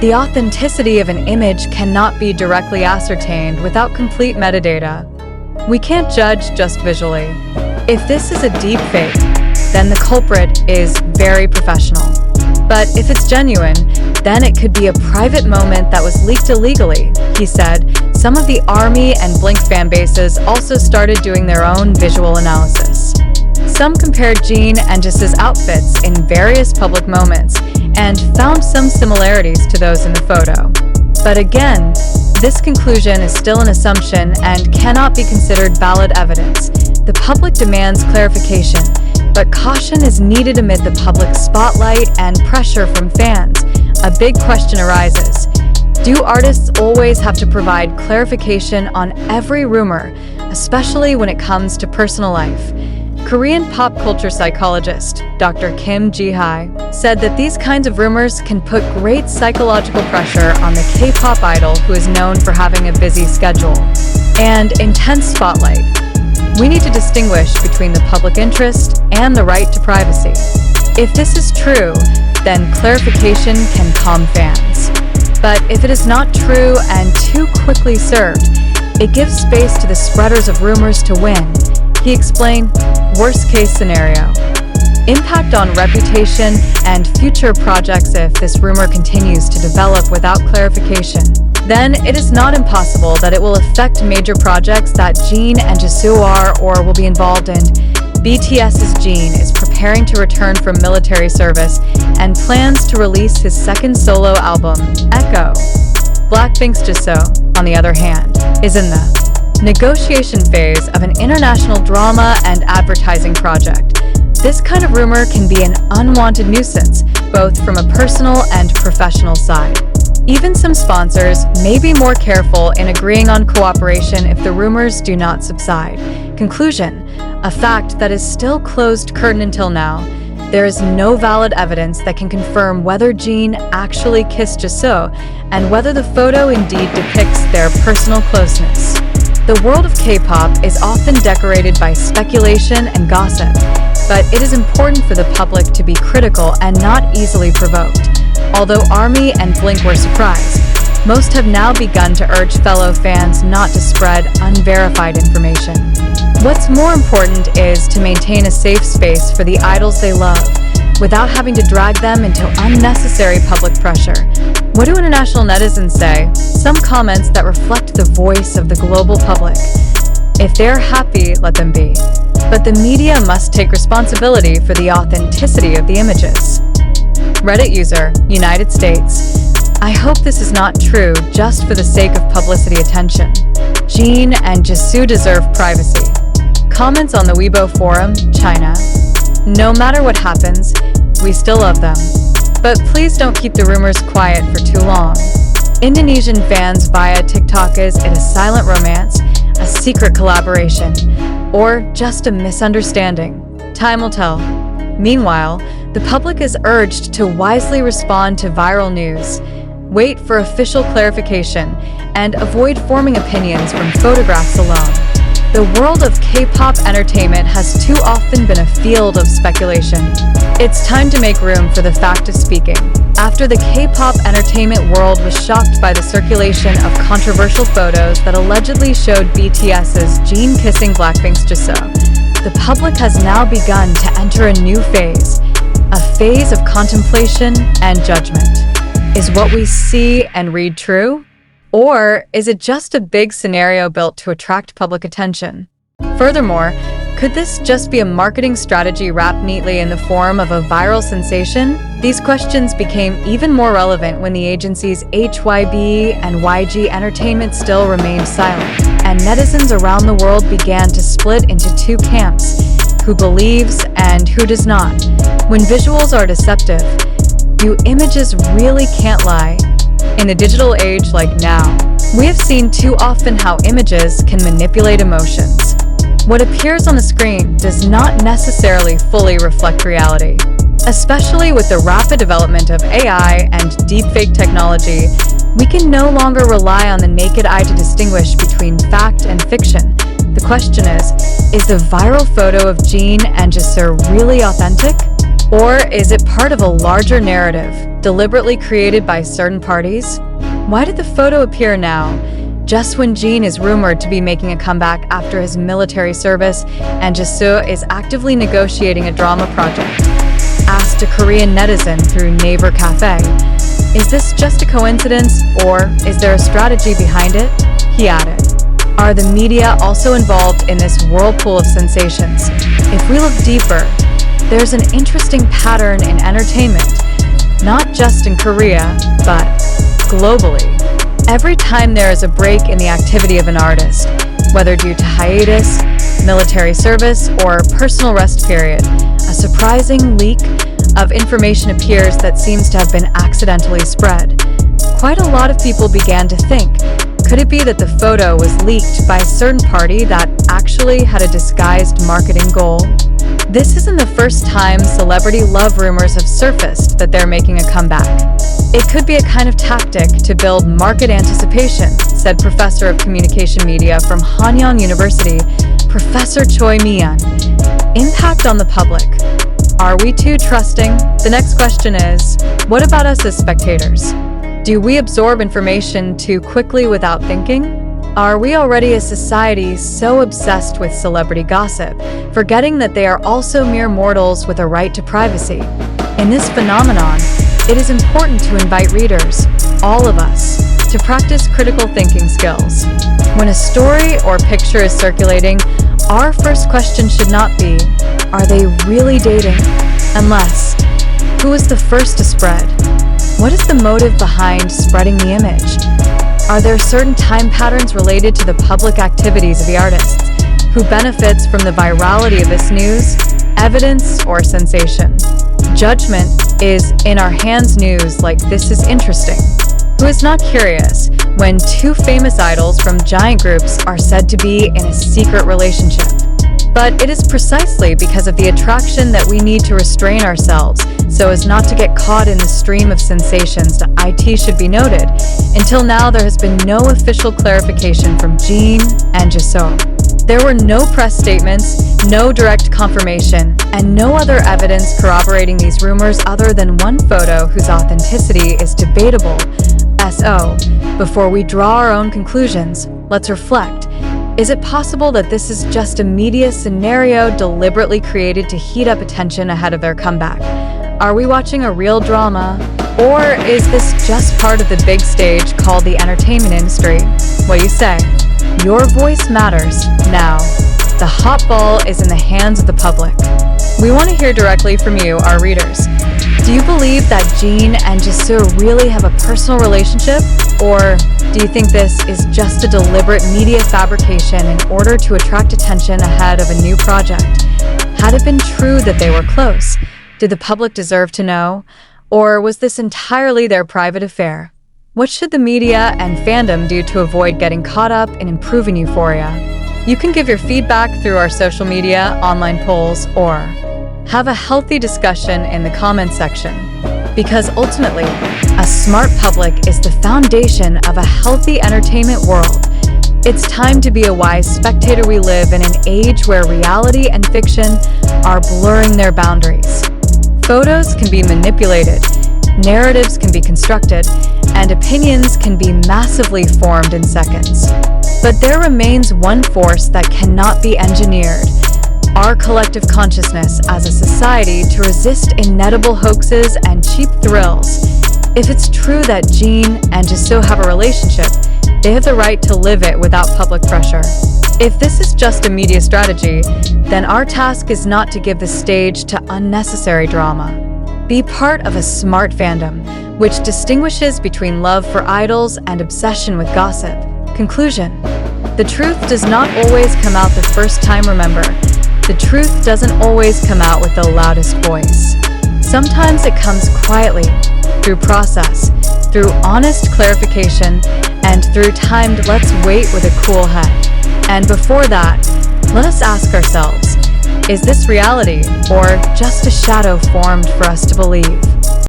The authenticity of an image cannot be directly ascertained without complete metadata. We can't judge just visually. If this is a deep fake, then the culprit is very professional. But if it's genuine, then it could be a private moment that was leaked illegally, he said. Some of the ARMY and Blink fan bases also started doing their own visual analysis. Some compared Jin and Jisoo's outfits in various public moments and found some similarities to those in the photo. But again, this conclusion is still an assumption and cannot be considered valid evidence. The public demands clarification, but caution is needed amid the public spotlight and pressure from fans. A big question arises. Do artists always have to provide clarification on every rumor, especially when it comes to personal life? Korean pop culture psychologist Dr. Kim Ji-hae said that these kinds of rumors can put great psychological pressure on the K-pop idol who is known for having a busy schedule and intense spotlight. We need to distinguish between the public interest and the right to privacy. If this is true, then clarification can calm fans. But if it is not true and too quickly served, it gives space to the spreaders of rumors to win. He explained, worst-case scenario. Impact on reputation and future projects. If this rumor continues to develop without clarification, then it is not impossible that it will affect major projects that Jin and Jisoo are or will be involved in. BTS's Jin is preparing to return from military service and plans to release his second solo album, Echo. BLACKPINK's Jisoo, on the other hand, is in the negotiation phase of an international drama and advertising project. This kind of rumor can be an unwanted nuisance, both from a personal and professional side. Even some sponsors may be more careful in agreeing on cooperation if the rumors do not subside. Conclusion: a fact that is still closed curtain until now. There is no valid evidence that can confirm whether Jin actually kissed Jisoo and whether the photo indeed depicts their personal closeness. The world of K-pop is often decorated by speculation and gossip, but it is important for the public to be critical and not easily provoked. Although ARMY and Blink were surprised, most have now begun to urge fellow fans not to spread unverified information. What's more important is to maintain a safe space for the idols they love, without having to drag them into unnecessary public pressure. What do international netizens say? Some comments that reflect the voice of the global public. If they're happy, let them be. But the media must take responsibility for the authenticity of the images. Reddit user, United States. I hope this is not true just for the sake of publicity attention. Jin and Jisoo deserve privacy. Comments on the Weibo forum, China. No matter what happens, we still love them. But please don't keep the rumors quiet for too long. Indonesian fans via TikTok. Is it a silent romance, a secret collaboration, or just a misunderstanding? Time will tell. Meanwhile, the public is urged to wisely respond to viral news, wait for official clarification, and avoid forming opinions from photographs alone. The world of K-pop entertainment has too often been a field of speculation. It's time to make room for the fact of speaking. After the K-pop entertainment world was shocked by the circulation of controversial photos that allegedly showed BTS's Jin kissing BLACKPINK's Jisoo, the public has now begun to enter a new phase, a phase of contemplation and judgment. Is what we see and read true? Or is it just a big scenario built to attract public attention? Furthermore, could this just be a marketing strategy wrapped neatly in the form of a viral sensation? These questions became even more relevant when the agencies HYB and YG Entertainment still remained silent, and netizens around the world began to split into two camps: who believes and who does not. When visuals are deceptive, do images really can't lie? In the digital age like now, we have seen too often how images can manipulate emotions. What appears on the screen does not necessarily fully reflect reality. Especially with the rapid development of AI and deepfake technology, we can no longer rely on the naked eye to distinguish between fact and fiction. The question is the viral photo of Jin and Jisoo really authentic? Or is it part of a larger narrative? deliberately created by certain parties? Why did the photo appear now, just when Jin is rumored to be making a comeback after his military service and Jisoo is actively negotiating a drama project? Asked a Korean netizen through Naver Cafe, "Is this just a coincidence, or is there a strategy behind it?" He added, "Are the media also involved in this whirlpool of sensations? If we look deeper, there's an interesting pattern in entertainment, not just in Korea, but globally. Every time there is a break in the activity of an artist, whether due to hiatus, military service, or personal rest period, a surprising leak of information appears that seems to have been accidentally spread. Quite a lot of people began to think, could it be that the photo was leaked by a certain party that actually had a disguised marketing goal? This isn't the first time celebrity love rumors have surfaced that they're making a comeback. It could be a kind of tactic to build market anticipation," said Professor of Communication Media from Hanyang University, Professor Choi Mi-yeon. Impact on the public. Are we too trusting? The next question is, what about us as spectators? Do we absorb information too quickly without thinking? Are we already a society so obsessed with celebrity gossip, forgetting that they are also mere mortals with a right to privacy? In this phenomenon, it is important to invite readers, all of us, to practice critical thinking skills. When a story or picture is circulating, our first question should not be, are they really dating? Unless, who was the first to spread? What is the motive behind spreading the image? Are there certain time patterns related to the public activities of the artists? Who benefits from the virality of this news, evidence, or sensation? Judgment is in our hands. News like this is interesting. Who is not curious when two famous idols from giant groups are said to be in a secret relationship? But it is precisely because of the attraction that we need to restrain ourselves so as not to get caught in the stream of sensations that IT should be noted. Until now, there has been no official clarification from Jin and Jisoo. There were no press statements, no direct confirmation, and no other evidence corroborating these rumors other than one photo whose authenticity is debatable. So, before we draw our own conclusions, let's reflect. Is it possible that this is just a media scenario deliberately created to heat up attention ahead of their comeback? Are we watching a real drama? Or is this just part of the big stage called the entertainment industry? What do you say? Your voice matters. Now, the hot ball is in the hands of the public. We want to hear directly from you, our readers. Do you believe that Jin and Jisoo really have a personal relationship? Or do you think this is just a deliberate media fabrication in order to attract attention ahead of a new project? Had it been true that they were close, did the public deserve to know? Or was this entirely their private affair? What should the media and fandom do to avoid getting caught up in improving euphoria? You can give your feedback through our social media, online polls, or have a healthy discussion in the comments section. Because ultimately, a smart public is the foundation of a healthy entertainment world. It's time to be a wise spectator. We live in an age where reality and fiction are blurring their boundaries. Photos can be manipulated, narratives can be constructed, and opinions can be massively formed in seconds. But there remains one force that cannot be engineered: our collective consciousness as a society to resist inedible hoaxes and cheap thrills. If it's true that Jin and Jisoo have a relationship, they have the right to live it without public pressure. If this is just a media strategy, then our task is not to give the stage to unnecessary drama. Be part of a smart fandom, which distinguishes between love for idols and obsession with gossip. Conclusion: the truth does not always come out the first time. Remember, the truth doesn't always come out with the loudest voice. Sometimes it comes quietly, through process, through honest clarification, and through timed let's wait with a cool head. And before that, let us ask ourselves, is this reality or just a shadow formed for us to believe?